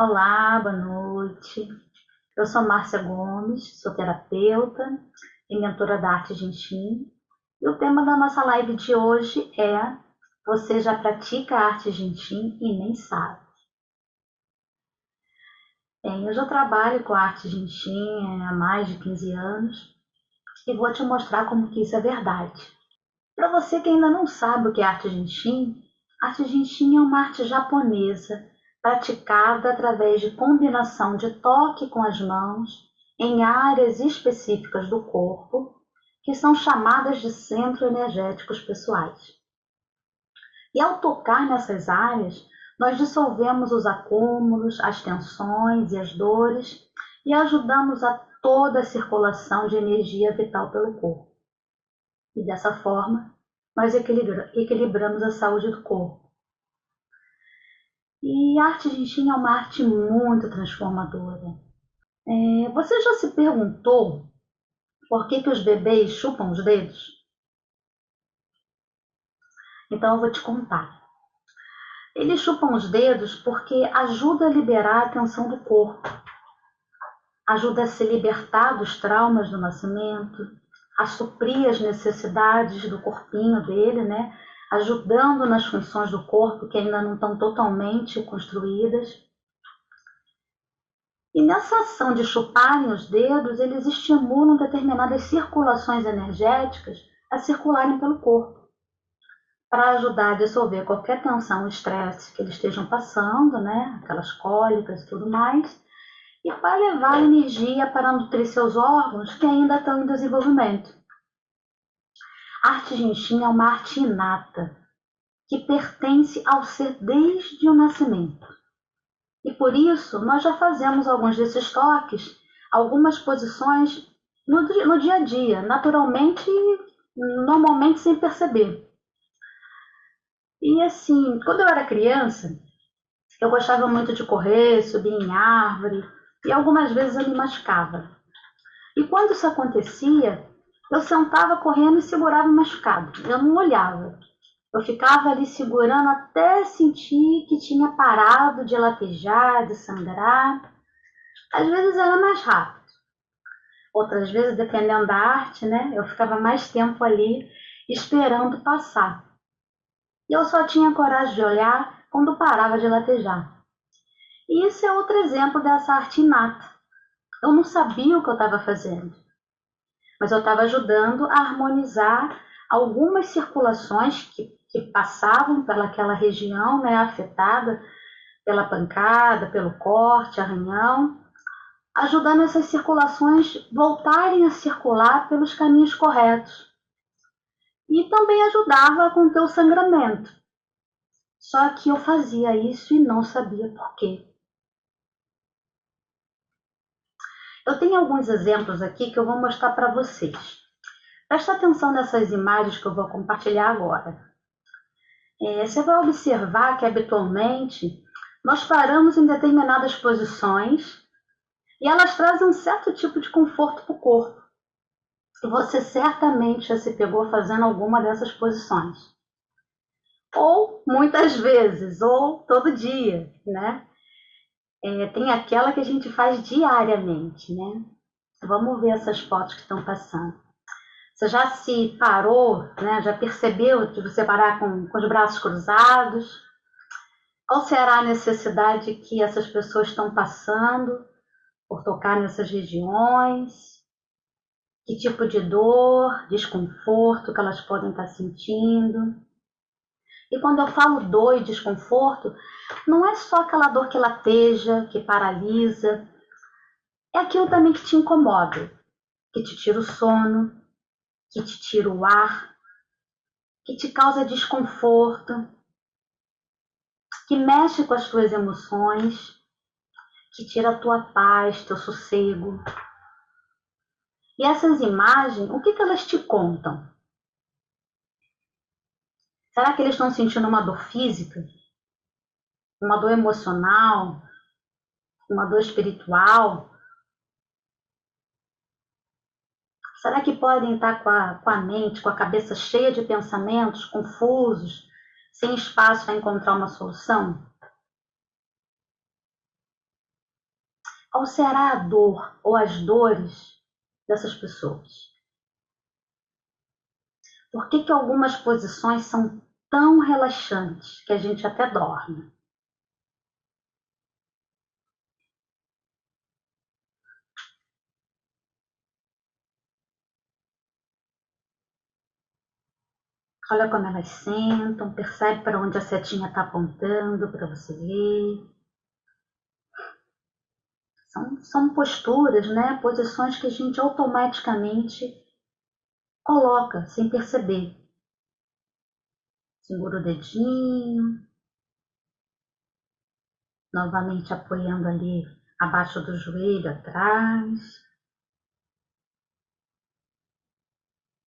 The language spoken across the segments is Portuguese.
Olá, boa noite. Eu sou Márcia Gomes, sou terapeuta e mentora da Arte Jinchim. E o tema da nossa live de hoje é: você já pratica a Arte Jinchim e nem sabe. Bem, eu já trabalho com a Arte Jinchim há mais de 15 anos e vou te mostrar como que isso é verdade. Para você que ainda não sabe o que é Arte Jinchim é uma arte japonesa praticada através de combinação de toque com as mãos em áreas específicas do corpo, que são chamadas de centros energéticos pessoais. E ao tocar nessas áreas, nós dissolvemos os acúmulos, as tensões e as dores e ajudamos a toda a circulação de energia vital pelo corpo. E dessa forma, nós equilibramos a saúde do corpo. E a arte Jinchim é uma arte muito transformadora. Você já se perguntou por que os bebês chupam os dedos? Então eu vou te contar. Eles chupam os dedos porque ajuda a liberar a tensão do corpo, ajuda a se libertar dos traumas do nascimento, a suprir as necessidades do corpinho dele, né? Ajudando nas funções do corpo que ainda não estão totalmente construídas. E nessa ação de chuparem os dedos, eles estimulam determinadas circulações energéticas a circularem pelo corpo, para ajudar a dissolver qualquer tensão, estresse que eles estejam passando, né? Aquelas cólicas e tudo mais, e para levar energia para nutrir seus órgãos que ainda estão em desenvolvimento. A arte Jinchim é uma arte inata, que pertence ao ser desde o nascimento. E por isso, nós já fazemos alguns desses toques, algumas posições no dia a dia, naturalmente e normalmente sem perceber. E assim, quando eu era criança, eu gostava muito de correr, subir em árvore, e algumas vezes eu me machucava. E quando isso acontecia, eu sentava correndo e segurava o machucado. Eu não olhava. Eu ficava ali segurando até sentir que tinha parado de latejar, de sangrar. Às vezes era mais rápido. Outras vezes, dependendo da arte, né, eu ficava mais tempo ali esperando passar. E eu só tinha coragem de olhar quando parava de latejar. E esse é outro exemplo dessa arte inata. Eu não sabia o que eu estava fazendo, mas eu estava ajudando a harmonizar algumas circulações que passavam pelaquela região, né, afetada pela pancada, pelo corte, arranhão, ajudando essas circulações voltarem a circular pelos caminhos corretos. E também ajudava a conter o sangramento. Só que eu fazia isso e não sabia por quê. Eu tenho alguns exemplos aqui que eu vou mostrar para vocês. Presta atenção nessas imagens que eu vou compartilhar agora. Você vai observar que habitualmente nós paramos em determinadas posições e elas trazem um certo tipo de conforto para o corpo. E você certamente já se pegou fazendo alguma dessas posições. Ou muitas vezes, ou todo dia, né? Tem aquela que a gente faz diariamente, né? Vamos ver essas fotos que estão passando. Você já se parou, né? Já percebeu de você parar com os braços cruzados? Qual será a necessidade que essas pessoas estão passando por tocar nessas regiões? Que tipo de dor, desconforto que elas podem estar sentindo? E quando eu falo dor e desconforto, não é só aquela dor que lateja, que paralisa, é aquilo também que te incomoda, que te tira o sono, que te tira o ar, que te causa desconforto, que mexe com as tuas emoções, que tira a tua paz, teu sossego. E essas imagens, o que elas te contam? Será que eles estão sentindo uma dor física? Uma dor emocional? Uma dor espiritual? Será que podem estar com a mente, com a cabeça cheia de pensamentos confusos, sem espaço para encontrar uma solução? Qual será a dor ou as dores dessas pessoas? Por que algumas posições são tão relaxantes que a gente até dorme? Olha como elas sentam, percebe para onde a setinha está apontando para você ver. São posturas, né? Posições que a gente automaticamente coloca sem perceber. Segura o dedinho, novamente apoiando ali abaixo do joelho, atrás,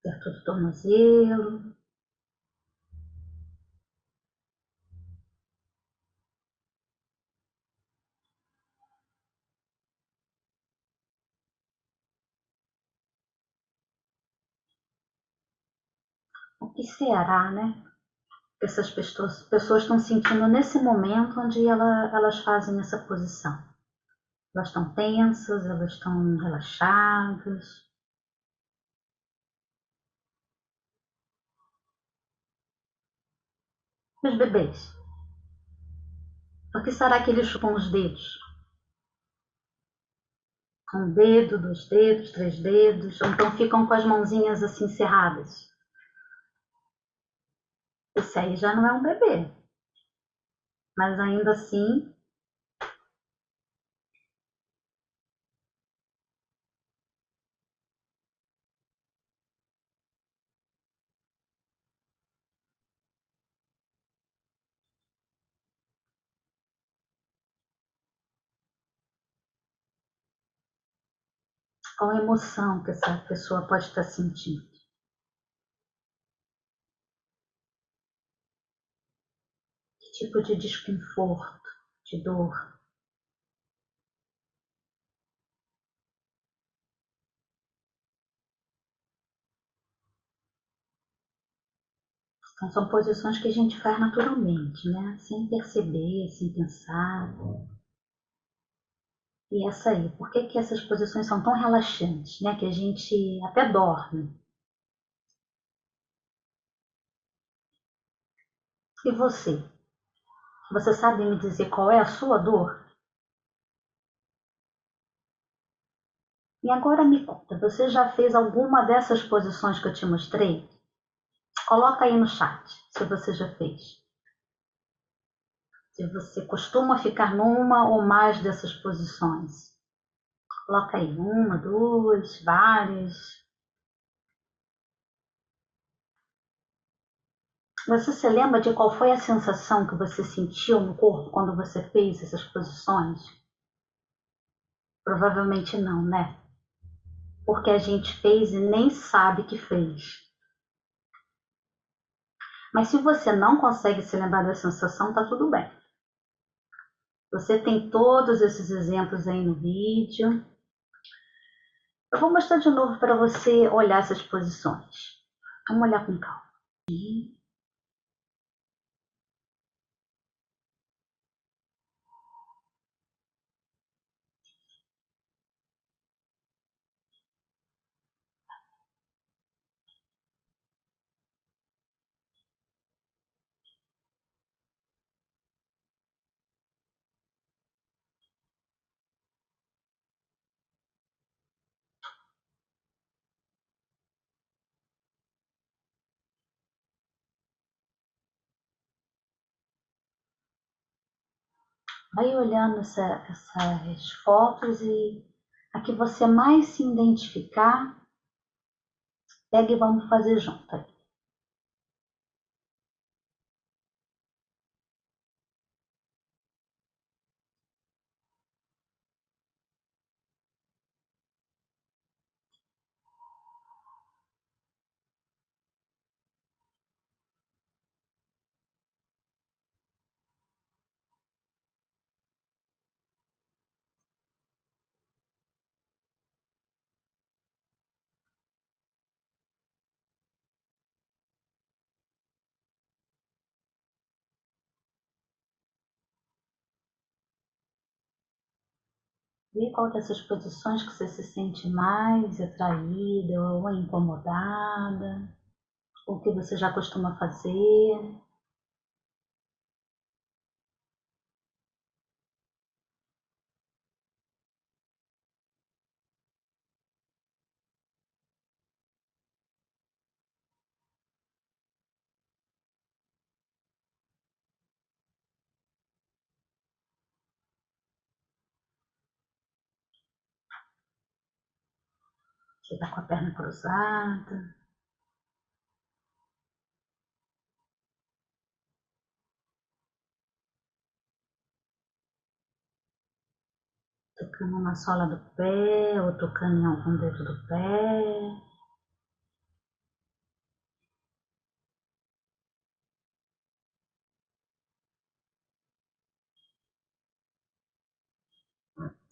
perto do tornozelo. O que será, né? Que essas pessoas estão sentindo nesse momento onde elas fazem essa posição. Elas estão tensas, elas estão relaxadas. E os bebês? Por que será que eles chupam os dedos? Um dedo, dois dedos, três dedos, ou então ficam com as mãozinhas assim cerradas. Esse aí já não é um bebê, mas ainda assim, qual a emoção que essa pessoa pode estar sentindo? Que tipo de desconforto, de dor? Então, são posições que a gente faz naturalmente, né? Sem perceber, sem pensar. E essa aí, por que essas posições são tão relaxantes, né? Que a gente até dorme. E você? Você sabe me dizer qual é a sua dor? E agora me conta, você já fez alguma dessas posições que eu te mostrei? Coloca aí no chat, se você já fez. Se você costuma ficar numa ou mais dessas posições. Coloca aí uma, duas, várias. Você se lembra de qual foi a sensação que você sentiu no corpo quando você fez essas posições? Provavelmente não, né? Porque a gente fez e nem sabe que fez. Mas se você não consegue se lembrar da sensação, tá tudo bem. Você tem todos esses exemplos aí no vídeo. Eu vou mostrar de novo para você olhar essas posições. Vamos olhar com calma. Vai olhando essas fotos e a que você mais se identificar, pega e vamos fazer junto. Vê qual dessas posições que você se sente mais atraída ou incomodada, ou que você já costuma fazer. Você está com a perna cruzada, tocando na sola do pé ou tocando em algum dedo do pé.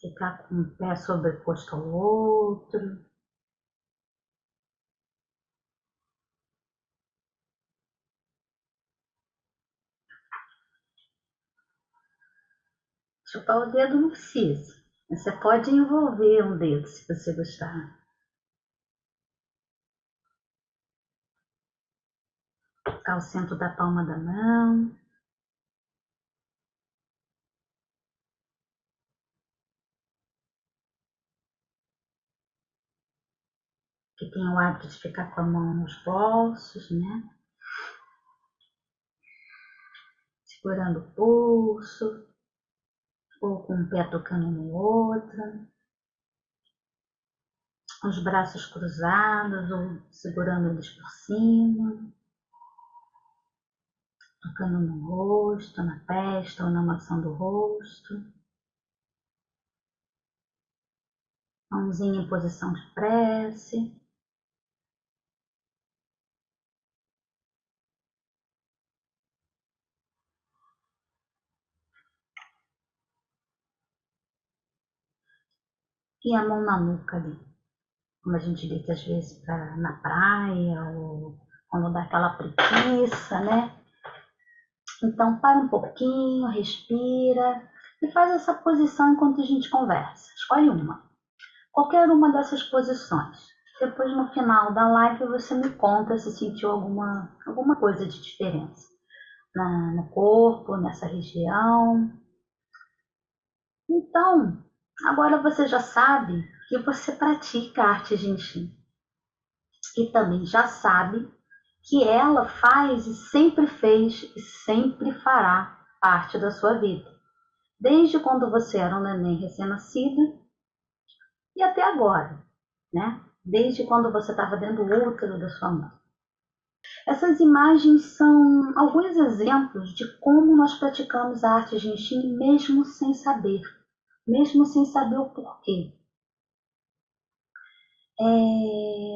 Ficar com um pé sobreposto ao outro. Chupar o dedo não precisa. Você pode envolver um dedo se você gostar. Tocar o centro da palma da mão. Que tem o hábito de ficar com a mão nos bolsos, né? Segurando o pulso, ou com um pé tocando no outro, os braços cruzados ou segurando eles por cima, tocando no rosto, na testa ou na maçã do rosto, mãozinha em posição de prece. E a mão na nuca ali, como a gente deita às vezes na praia ou quando dá aquela preguiça, né? Então para um pouquinho, respira e faz essa posição enquanto a gente conversa. Escolhe uma, qualquer uma dessas posições. Depois no final da live você me conta se sentiu alguma coisa de diferença no corpo, nessa região. Então, agora você já sabe que você pratica a arte Jinshin. E também já sabe que ela faz e sempre fez e sempre fará parte da sua vida. Desde quando você era um neném recém-nascido e até agora, né? Desde quando você estava dentro do útero da sua mãe. Essas imagens são alguns exemplos de como nós praticamos a arte Jinshin mesmo sem saber o porquê.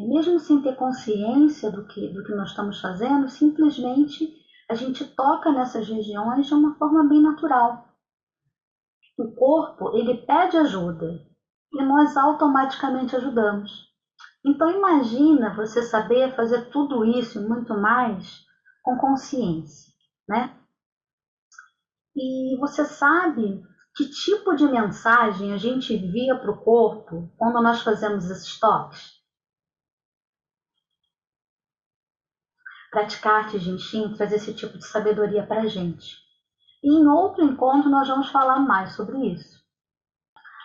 Mesmo sem ter consciência do que nós estamos fazendo, simplesmente a gente toca nessas regiões de uma forma bem natural. O corpo, ele pede ajuda e nós automaticamente ajudamos. Então imagina você saber fazer tudo isso e muito mais com consciência, né? E você sabe que tipo de mensagem a gente envia para o corpo quando nós fazemos esses toques? Praticar arte Jinshin traz esse tipo de sabedoria para a gente. E em outro encontro nós vamos falar mais sobre isso.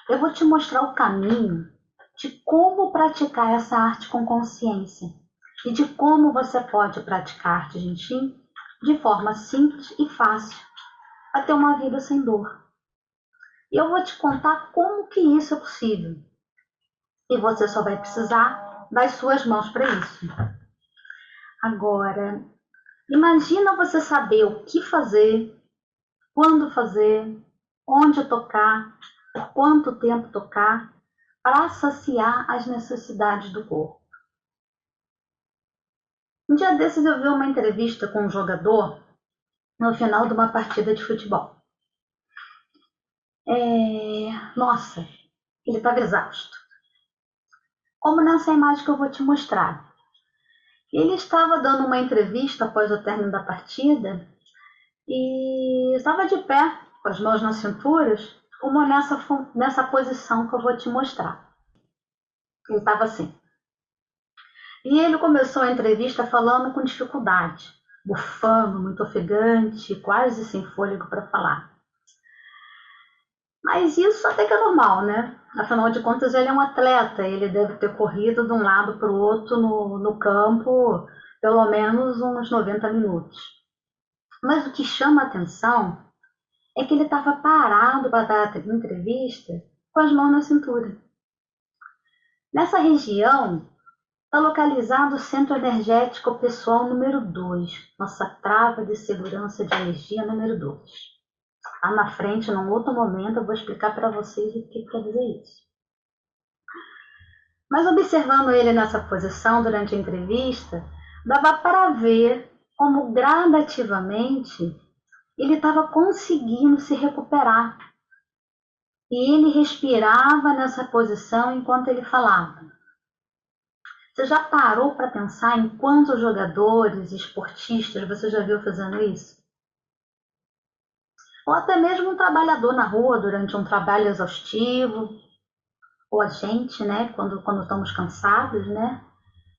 Eu vou te mostrar o caminho de como praticar essa arte com consciência e de como você pode praticar arte Jinshin de forma simples e fácil para ter uma vida sem dor. E eu vou te contar como que isso é possível. E você só vai precisar das suas mãos para isso. Agora, imagina você saber o que fazer, quando fazer, onde tocar, por quanto tempo tocar, para saciar as necessidades do corpo. Um dia desses eu vi uma entrevista com um jogador no final de uma partida de futebol. Nossa, ele estava exausto. Como nessa imagem que eu vou te mostrar. Ele estava dando uma entrevista após o término da partida e estava de pé, com as mãos nas cinturas, como nessa posição que eu vou te mostrar. Ele estava assim. E ele começou a entrevista falando com dificuldade, bufando, muito ofegante, quase sem fôlego para falar. Mas isso até que é normal, né? Afinal de contas, ele é um atleta, ele deve ter corrido de um lado para o outro no campo pelo menos uns 90 minutos. Mas o que chama a atenção é que ele estava parado para dar a entrevista com as mãos na cintura. Nessa região está localizado o centro energético pessoal número 2, nossa trava de segurança de energia número 2. Lá na frente, num outro momento, eu vou explicar para vocês o que quer dizer isso. Mas observando ele nessa posição durante a entrevista, dava para ver como gradativamente ele estava conseguindo se recuperar. E ele respirava nessa posição enquanto ele falava. Você já parou para pensar em quantos jogadores, esportistas você já viu fazendo isso? Ou até mesmo um trabalhador na rua durante um trabalho exaustivo, ou a gente, né, quando estamos cansados, né,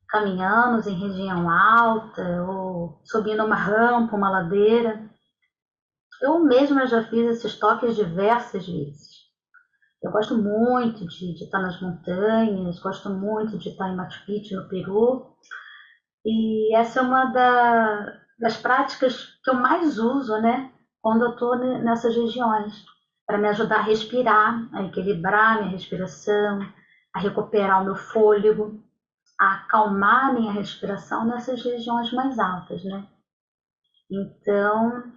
caminhando em região alta, ou subindo uma rampa, uma ladeira. Eu mesma já fiz esses toques diversas vezes. Eu gosto muito de estar nas montanhas, gosto muito de estar em Machu Picchu, no Peru. E essa é uma das práticas que eu mais uso, né, quando eu estou nessas regiões, para me ajudar a respirar, a equilibrar minha respiração, a recuperar o meu fôlego, a acalmar minha respiração nessas regiões mais altas, né? Então,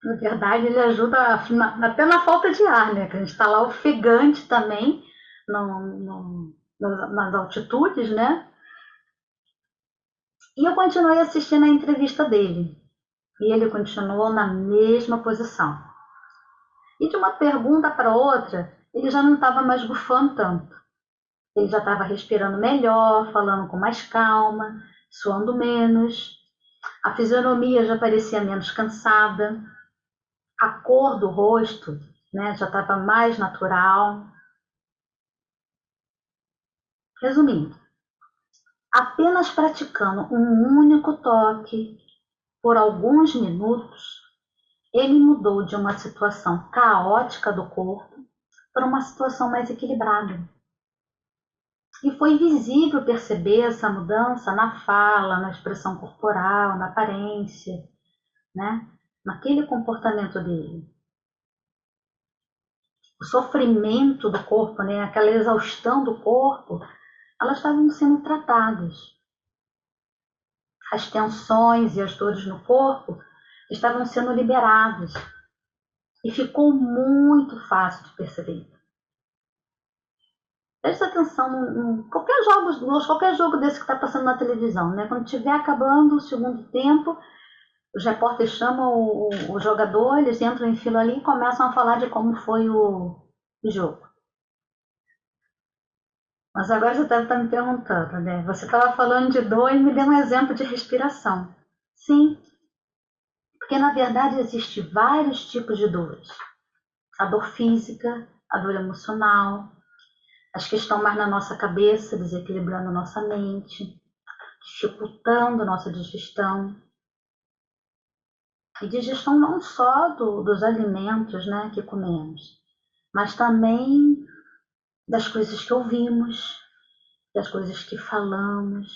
na verdade, ele ajuda até na falta de ar, né? Que a gente está lá ofegante também nas altitudes, né? E eu continuei assistindo a entrevista dele. E ele continuou na mesma posição. E de uma pergunta para outra, ele já não estava mais bufando tanto. Ele já estava respirando melhor, falando com mais calma, suando menos. A fisionomia já parecia menos cansada. A cor do rosto, né, já estava mais natural. Resumindo, apenas praticando um único toque por alguns minutos, ele mudou de uma situação caótica do corpo para uma situação mais equilibrada. E foi visível perceber essa mudança na fala, na expressão corporal, na aparência, né? Naquele comportamento dele. O sofrimento do corpo, né? Aquela exaustão do corpo, elas estavam sendo tratadas. As tensões e as dores no corpo estavam sendo liberadas. E ficou muito fácil de perceber. Preste atenção em qualquer jogo desse que está passando na televisão, né? Quando estiver acabando o segundo tempo, os repórteres chamam o jogador, eles entram em fila ali e começam a falar de como foi o jogo. Mas agora você deve estar me perguntando, né? Você estava falando de dor e me deu um exemplo de respiração. Sim, porque na verdade existem vários tipos de dores. A dor física, a dor emocional, as que estão mais na nossa cabeça, desequilibrando a nossa mente, dificultando a nossa digestão. E digestão não só dos alimentos, né, que comemos, mas também das coisas que ouvimos, das coisas que falamos,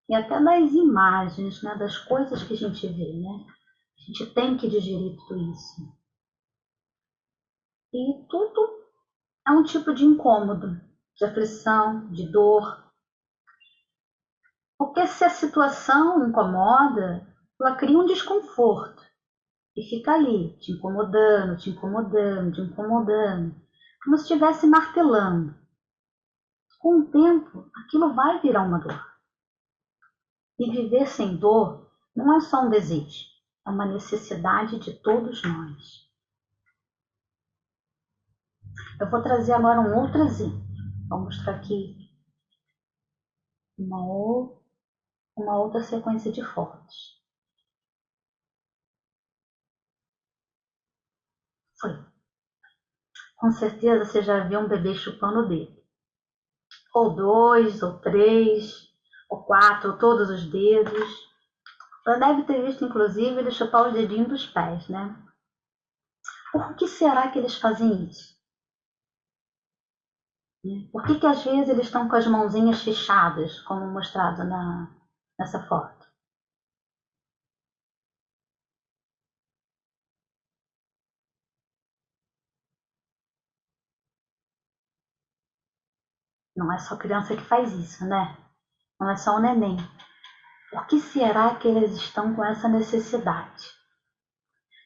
e até das imagens, né, das coisas que a gente vê, né? A gente tem que digerir tudo isso. E tudo é um tipo de incômodo, de aflição, de dor. Porque se a situação incomoda, ela cria um desconforto e fica ali, te incomodando, te incomodando, te incomodando, como se estivesse martelando. Com o tempo, aquilo vai virar uma dor. E viver sem dor não é só um desejo, é uma necessidade de todos nós. Eu vou trazer agora um outro exemplo. Vou mostrar aqui uma outra sequência de fotos. Foi. Com certeza você já viu um bebê chupando o dedo. Ou 2, ou 3, ou 4, ou todos os dedos. Já deve ter visto, inclusive, ele chupar os dedinhos dos pés, né? Por que será que eles fazem isso? Por que às vezes eles estão com as mãozinhas fechadas, como mostrado nessa foto? Não é só criança que faz isso, né? Não é só o neném. Por que será que eles estão com essa necessidade?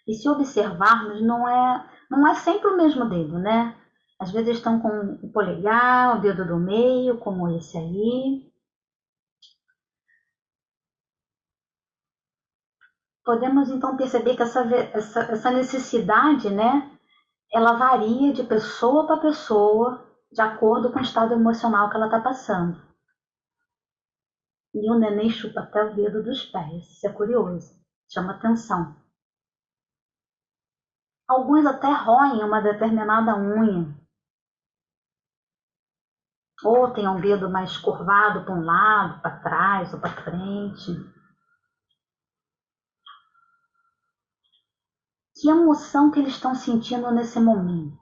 E se observarmos, não é sempre o mesmo dedo, né? Às vezes estão com o polegar, o dedo do meio, como esse aí. Podemos então perceber que essa necessidade, né, ela varia de pessoa para pessoa, de acordo com o estado emocional que ela está passando. E o neném chupa até o dedo dos pés, isso é curioso, chama atenção. Alguns até roem uma determinada unha, ou tem um dedo mais curvado para um lado, para trás ou para frente. Que emoção que eles estão sentindo nesse momento?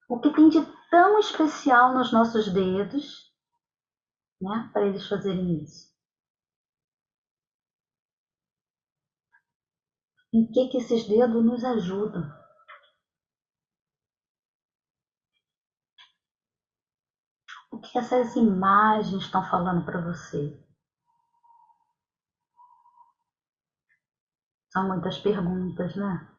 O que tem de tão especial nos nossos dedos, né, para eles fazerem isso? Em que esses dedos nos ajudam? O que essas imagens estão falando para você? São muitas perguntas, né?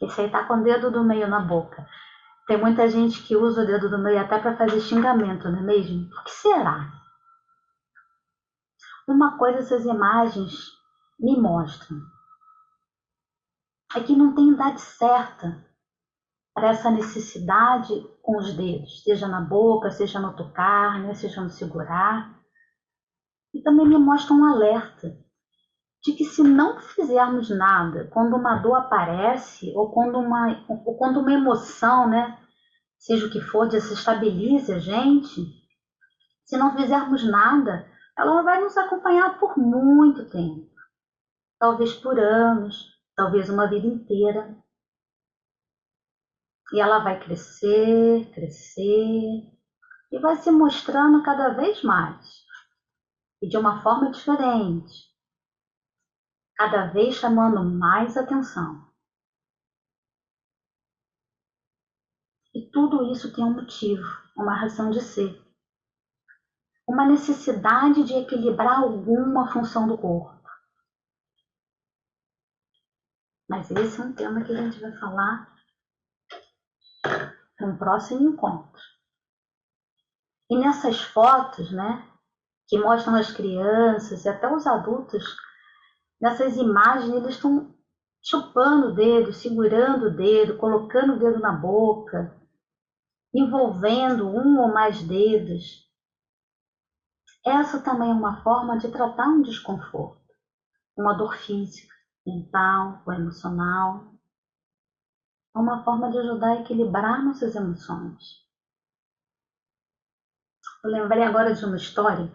Esse aí tá com o dedo do meio na boca. Tem muita gente que usa o dedo do meio até para fazer xingamento, não é mesmo? Por que será? Uma coisa essas imagens me mostram é que não tem idade certa para essa necessidade com os dedos, seja na boca, seja no tocar, né, seja no segurar. E também me mostra um alerta de que se não fizermos nada quando uma dor aparece ou quando uma emoção, né, seja o que for, desestabilize a gente, se não fizermos nada, ela vai nos acompanhar por muito tempo, talvez por anos, talvez uma vida inteira. E ela vai crescer, crescer, e vai se mostrando cada vez mais, e de uma forma diferente, cada vez chamando mais atenção. E tudo isso tem um motivo, uma razão de ser, uma necessidade de equilibrar alguma função do corpo. Mas esse é um tema que a gente vai falar no próximo encontro. E nessas fotos, né, que mostram as crianças e até os adultos, nessas imagens eles estão chupando o dedo, segurando o dedo, colocando o dedo na boca, envolvendo um ou mais dedos. Essa também é uma forma de tratar um desconforto, uma dor física, mental ou emocional. É uma forma de ajudar a equilibrar nossas emoções. Eu lembrei agora de uma história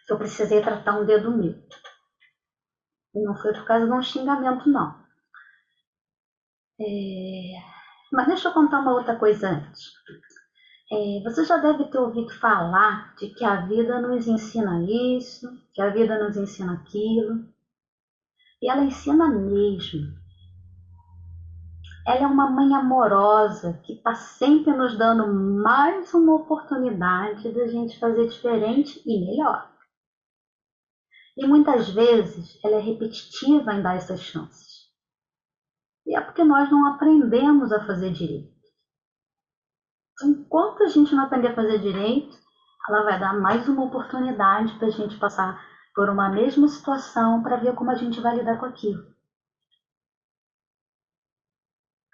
que eu precisei tratar um dedo meu. E não foi por causa de um xingamento, não. Mas deixa eu contar uma outra coisa antes. Você já deve ter ouvido falar de que a vida nos ensina isso, que a vida nos ensina aquilo. E ela ensina mesmo. Ela é uma mãe amorosa que está sempre nos dando mais uma oportunidade da gente fazer diferente e melhor. E muitas vezes ela é repetitiva em dar essas chances. E é porque nós não aprendemos a fazer direito. Enquanto a gente não aprender a fazer direito, ela vai dar mais uma oportunidade para a gente passar por uma mesma situação para ver como a gente vai lidar com aquilo.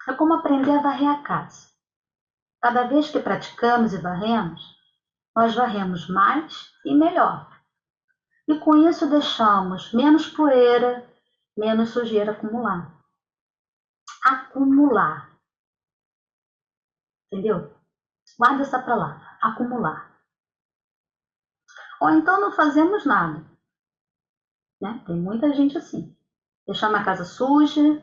É como aprender a varrer a casa. Cada vez que praticamos e varremos, nós varremos mais e melhor. E com isso deixamos menos poeira, menos sujeira acumular. Acumular. Entendeu? Guarda essa palavra, acumular. Ou então não fazemos nada. Né? Tem muita gente assim. Deixar uma casa suja,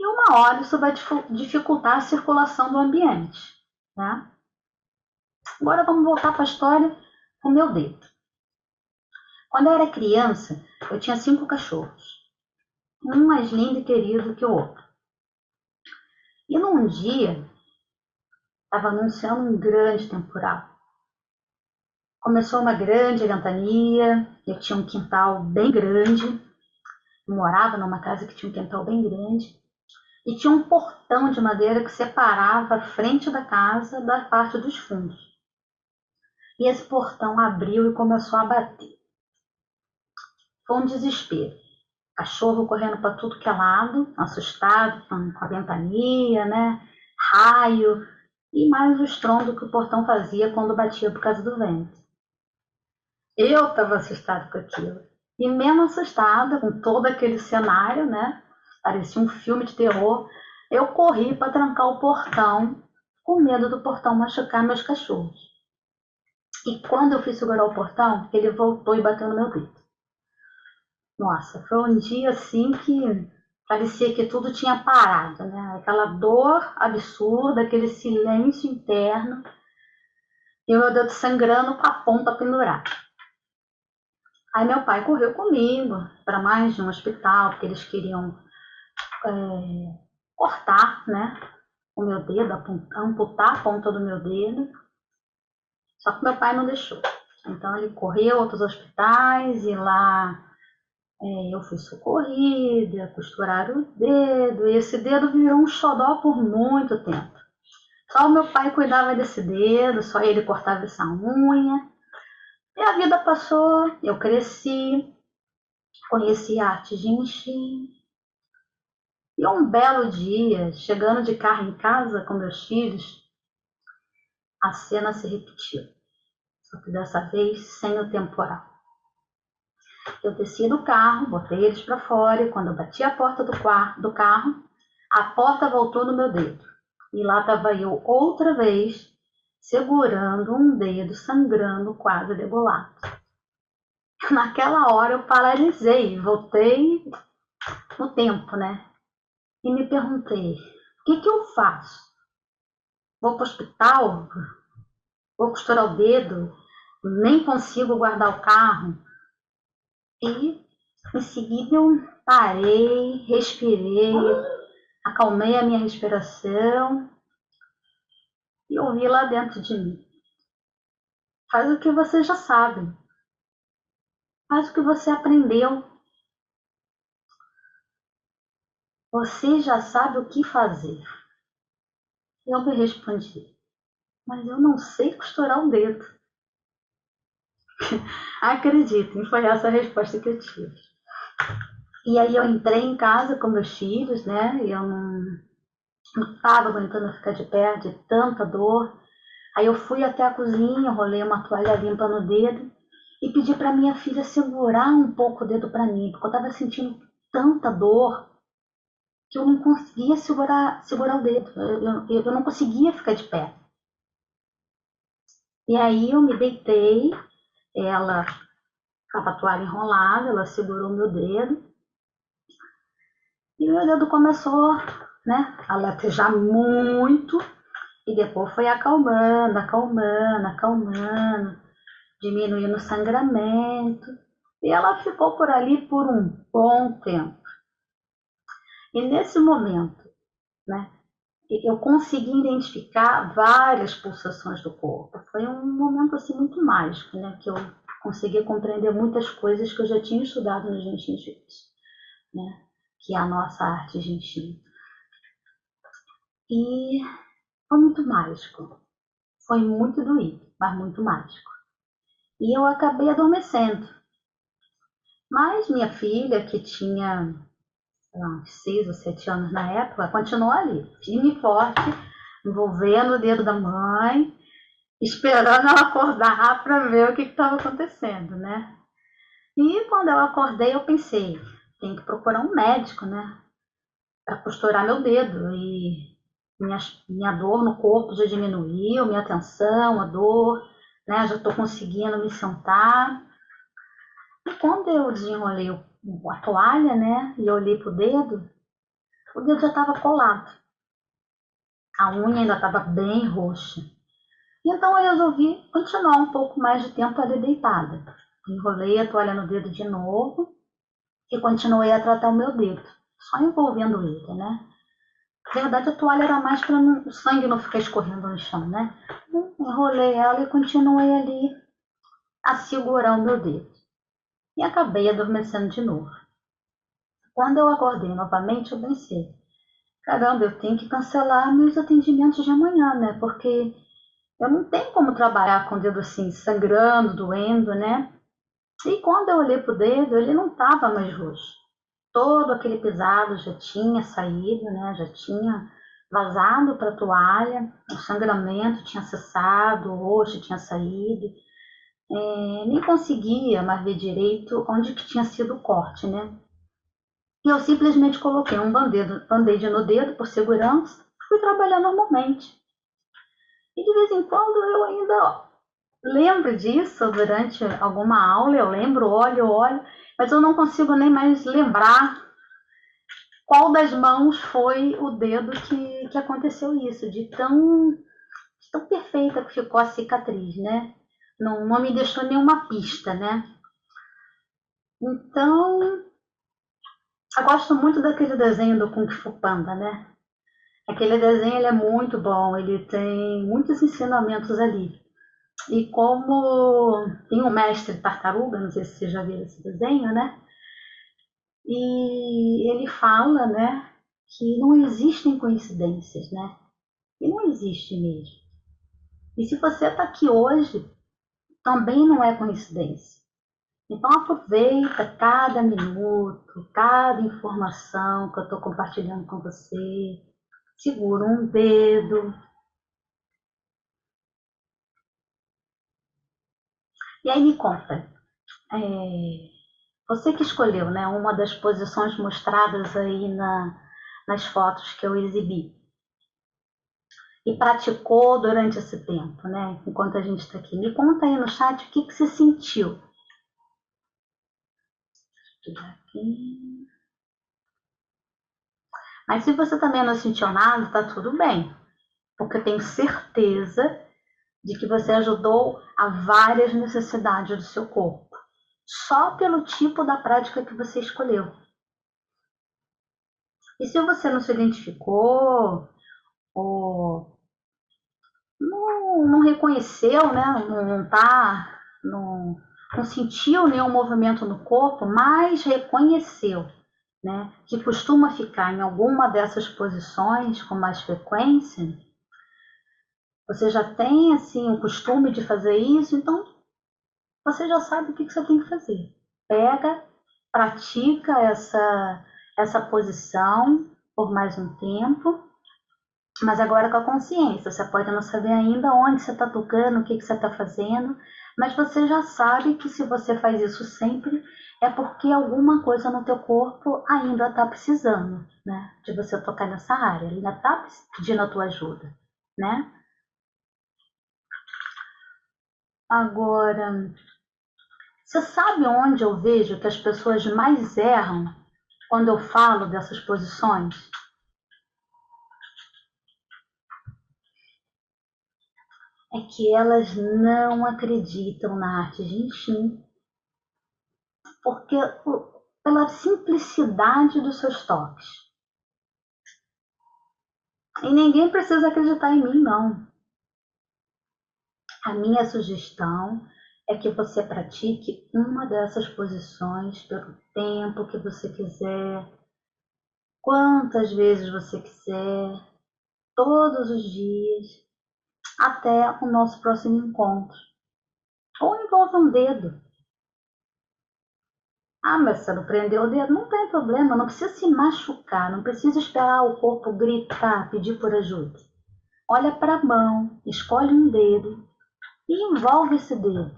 e uma hora isso vai dificultar a circulação do ambiente. Tá? Agora vamos voltar para a história com o meu dedo. Quando eu era criança, eu tinha 5 cachorros. Um mais lindo e querido que o outro. E num dia, estava anunciando um grande temporal. Começou uma grande ventania, eu tinha um quintal bem grande, eu morava numa casa que tinha um quintal bem grande, e tinha um portão de madeira que separava a frente da casa da parte dos fundos. E esse portão abriu e começou a bater. Foi um desespero. Cachorro correndo para tudo que é lado, assustado com a ventania, né? Raio, e mais o estrondo que o portão fazia quando batia por causa do vento. Eu estava assustada com aquilo. E mesmo assustada com todo aquele cenário, né? Parecia um filme de terror. Eu corri para trancar o portão, com medo do portão machucar meus cachorros. E quando eu fui segurar o portão, ele voltou e bateu no meu dedo. Nossa, foi um dia assim que parecia que tudo tinha parado, né? Aquela dor absurda, aquele silêncio interno. E o meu dedo sangrando com a ponta pendurada. Aí meu pai correu comigo para mais de um hospital, porque eles queriam cortar, né, o meu dedo, amputar a ponta do meu dedo. Só que meu pai não deixou. Então ele correu a outros hospitais e lá eu fui socorrida, costuraram o dedo, e esse dedo virou um xodó por muito tempo. Só o meu pai cuidava desse dedo, só ele cortava essa unha. E a vida passou, eu cresci, conheci a arte Jinshin. E um belo dia, chegando de carro em casa com meus filhos, a cena se repetiu. Só que dessa vez sem o temporal. Eu desci do carro, botei eles para fora e quando eu bati a porta do carro, a porta voltou no meu dedo. E lá estava eu outra vez, segurando um dedo, sangrando, quase degolado. Naquela hora eu paralisei, voltei no tempo, né? E me perguntei, o que eu faço? Vou para o hospital? Vou costurar o dedo? Nem consigo guardar o carro? E em seguida eu parei, respirei, acalmei a minha respiração e ouvi lá dentro de mim. Faz o que você já sabe. Faz o que você aprendeu. Você já sabe o que fazer. Eu me respondi, mas eu não sei costurar o dedo. Acreditem, foi essa a resposta que eu tive. E aí eu entrei em casa com meus filhos, né? E eu não estava aguentando ficar de pé de tanta dor. Aí eu fui até a cozinha, rolei uma toalha limpa no dedo e pedi para minha filha segurar um pouco o dedo para mim, porque eu estava sentindo tanta dor que eu não conseguia segurar o dedo. Eu não conseguia ficar de pé. E aí eu me deitei, ela com a toalha enrolada, ela segurou meu dedo e meu dedo começou, né, a latejar muito e depois foi acalmando, diminuindo o sangramento. E ela ficou por ali por um bom tempo. E nesse momento, né, eu consegui identificar várias pulsações do corpo. Foi um momento assim muito mágico, né, que eu consegui compreender muitas coisas que eu já tinha estudado no Jinshin Jitsu, né, que é a nossa arte Jinshin. E foi muito mágico. Foi muito doído, mas muito mágico. E eu acabei adormecendo. Mas minha filha, que tinha sei lá, uns 6 ou 7 anos na época, continuou ali, firme e forte, envolvendo o dedo da mãe, esperando ela acordar para ver o que estava acontecendo, né? E quando eu acordei, eu pensei, tem que procurar um médico, né? Para costurar meu dedo. E minha dor no corpo já diminuiu, minha tensão, a dor, né? Já estou conseguindo me sentar. E quando eu desenrolei a toalha, né? E olhei pro dedo, o dedo já estava colado. A unha ainda estava bem roxa. Então eu resolvi continuar um pouco mais de tempo ali deitada. Enrolei a toalha no dedo de novo e continuei a tratar o meu dedo, só envolvendo ele, né? Na verdade, a toalha era mais para o sangue não ficar escorrendo no chão, né? Enrolei ela e continuei ali a segurar o meu dedo. E acabei adormecendo de novo. Quando eu acordei novamente, eu pensei, caramba, eu tenho que cancelar meus atendimentos de amanhã, né? Porque eu não tenho como trabalhar com o dedo assim, sangrando, doendo, né? E quando eu olhei pro dedo, ele não estava mais roxo. Todo aquele pisado já tinha saído, né? Já tinha vazado para a toalha, o sangramento tinha cessado, o roxo tinha saído. Nem conseguia mais ver direito onde que tinha sido o corte, né? E eu simplesmente coloquei um band-aid no dedo por segurança e fui trabalhar normalmente. E de vez em quando eu ainda lembro disso durante alguma aula, eu lembro, olho, mas eu não consigo nem mais lembrar qual das mãos foi o dedo que aconteceu isso, de tão perfeita que ficou a cicatriz, né? Não me deixou nenhuma pista, né? Então, eu gosto muito daquele desenho do Kung Fu Panda, né? Aquele desenho ele é muito bom, ele tem muitos ensinamentos ali. E como tem um mestre tartaruga, não sei se você já viu esse desenho, né? E ele fala, né, que não existem coincidências, né? E não existe mesmo. E se você está aqui hoje, também não é coincidência. Então aproveita cada minuto, cada informação que eu estou compartilhando com você. Segura um dedo. E aí me conta, você que escolheu, né, uma das posições mostradas aí nas fotos que eu exibi e praticou durante esse tempo, né, enquanto a gente está aqui. Me conta aí no chat o que você sentiu. Aqui. Mas se você também não sentiu nada, tá tudo bem, porque eu tenho certeza de que você ajudou a várias necessidades do seu corpo, só pelo tipo da prática que você escolheu. E se você não se identificou, ou não reconheceu, né? Não sentiu nenhum movimento no corpo, mas reconheceu, né? Que costuma ficar em alguma dessas posições com mais frequência, você já tem assim o costume de fazer isso, então você já sabe o que você tem que fazer. Pega, pratica essa posição por mais um tempo, mas agora com a consciência. Você pode não saber ainda onde você está tocando, o que você está fazendo, mas você já sabe que se você faz isso sempre, é porque alguma coisa no teu corpo ainda está precisando, né? De você tocar nessa área, ele ainda está pedindo a tua ajuda, né? Agora, você sabe onde eu vejo que as pessoas mais erram quando eu falo dessas posições? É que elas não acreditam na arte de Xing, porque pela simplicidade dos seus toques. E ninguém precisa acreditar em mim, não. A minha sugestão é que você pratique uma dessas posições pelo tempo que você quiser, quantas vezes você quiser, todos os dias, até o nosso próximo encontro. Ou envolva um dedo. Ah, mas você não prendeu o dedo? Não tem problema, não precisa se machucar, não precisa esperar o corpo gritar, pedir por ajuda. Olha para a mão, escolhe um dedo e envolve esse dedo,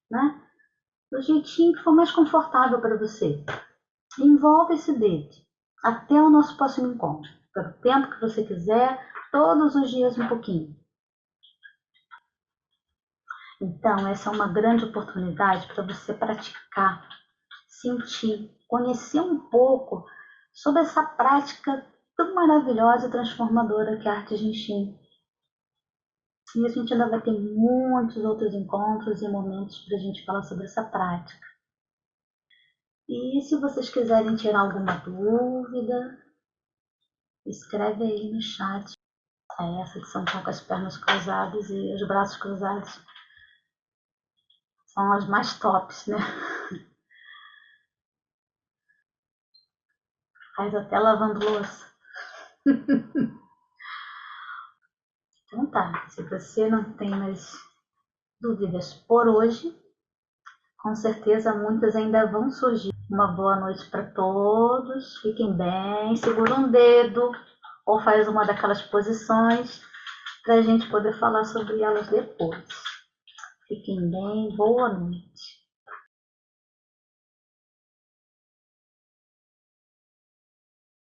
né? Do jeitinho que for mais confortável para você. Envolve esse dedo até o nosso próximo encontro. Pelo tempo que você quiser, todos os dias um pouquinho. Então, essa é uma grande oportunidade para você praticar, sentir, conhecer um pouco sobre essa prática tão maravilhosa e transformadora que é a arte Jinshin. E a gente ainda vai ter muitos outros encontros e momentos para a gente falar sobre essa prática. E se vocês quiserem tirar alguma dúvida, escreve aí no chat. Essa de sentar com as pernas cruzadas e os braços cruzados são as mais tops, né? Faz até lavando louça. Então tá, se você não tem mais dúvidas por hoje, com certeza muitas ainda vão surgir. Uma boa noite para todos, fiquem bem, segura um dedo ou faz uma daquelas posições para a gente poder falar sobre elas depois. Fiquem bem, boa noite.